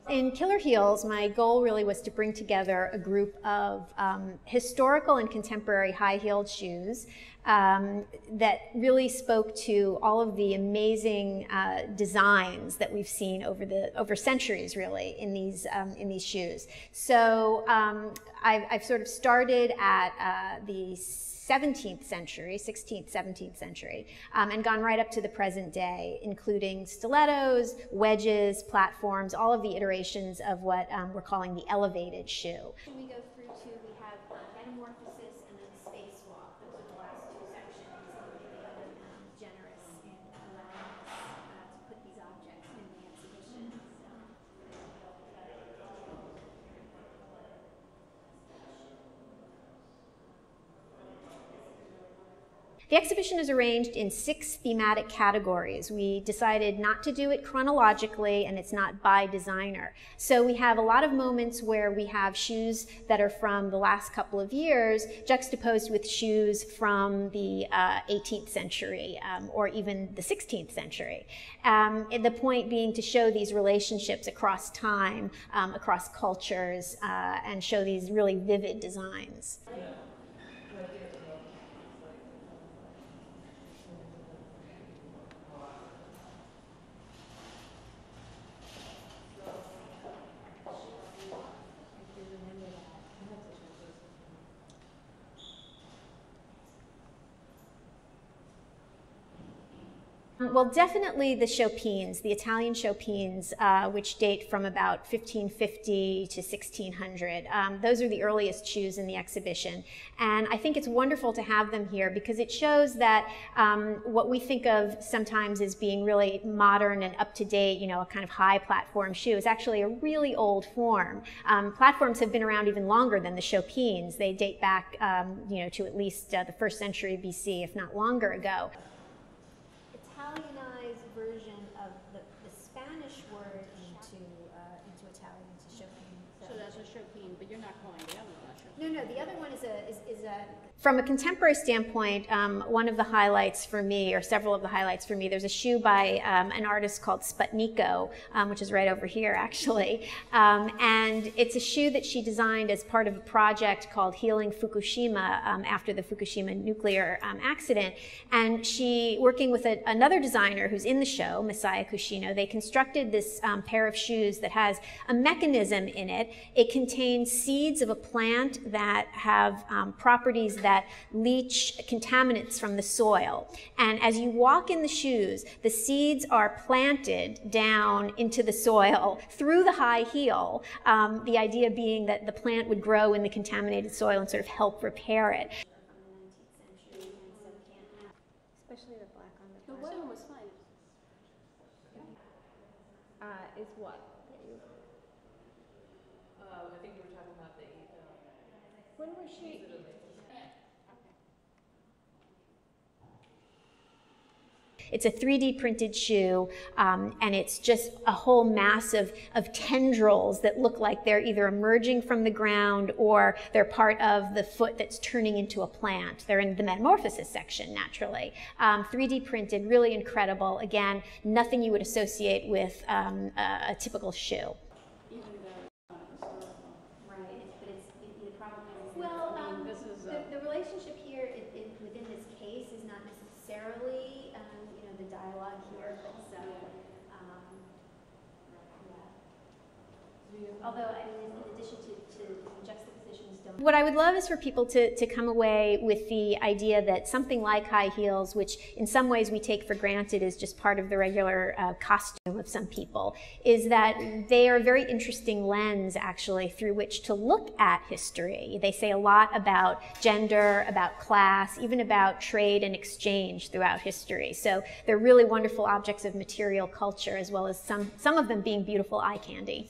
In Killer Heels, my goal really was to bring together a group of historical and contemporary high-heeled shoes that really spoke to all of the amazing designs that we've seen over centuries, really, in these shoes. So I've sort of started at the 17th century, 16th, 17th century, and gone right up to the present day, including stilettos, wedges, platforms, all of the iterations of what we're calling the elevated shoe. We go through to, we have metamorphosis and then spacewalk. Those are the last two sections. They have been generous in allowing us to put these objects in the exhibition. The exhibition is arranged in 6 thematic categories. We decided not to do it chronologically, and it's not by designer. So we have a lot of moments where we have shoes that are from the last couple of years juxtaposed with shoes from the 18th century or even the 16th century. The point being to show these relationships across time, across cultures, and show these really vivid designs. Well, definitely the Chopins, the Italian Chopins, which date from about 1550 to 1600. Those are the earliest shoes in the exhibition. And I think it's wonderful to have them here because it shows that what we think of sometimes as being really modern and up-to-date, you know, a kind of high platform shoe is actually a really old form. Platforms have been around even longer than the Chopins. They date back, you know, to at least the 1st century BC, if not longer ago. Italianized version of the Spanish word into Italian, into Chopin. So that's a Chopin, but you're not calling the other one a Chopin. No, the other one is a From a contemporary standpoint, one of the highlights for me, or several of the highlights for me, there's a shoe by an artist called Sputniko, which is right over here, actually. And it's a shoe that she designed as part of a project called Healing Fukushima after the Fukushima nuclear accident. And she, working with another designer who's in the show, Masaya Kushino, they constructed this pair of shoes that has a mechanism in it. It contains seeds of a plant that have properties that leach contaminants from the soil. And as you walk in the shoes, the seeds are planted down into the soil through the high heel, the idea being that the plant would grow in the contaminated soil and sort of help repair it. Especially the black on the The white one was fine. Is what? I think you were talking about the... When was she? It's a 3D printed shoe, and it's just a whole mass of tendrils that look like they're either emerging from the ground or they're part of the foot that's turning into a plant. They're in the metamorphosis section, naturally. 3D printed, really incredible. Again, nothing you would associate with a typical shoe. Well, the relationship here within this case is not necessarily, you know, the dialogue here, but yeah. Although, I mean, in addition to juxtapositions, don't. What I would love is for people to come away with the idea that something like high heels, which in some ways we take for granted is just part of the regular costume of some people, is that they are a very interesting lens, actually, through which to look at history. They say a lot about gender, about class, even about trade and exchange throughout history. So they're really wonderful objects of material culture, as well as some of them being beautiful eye candy.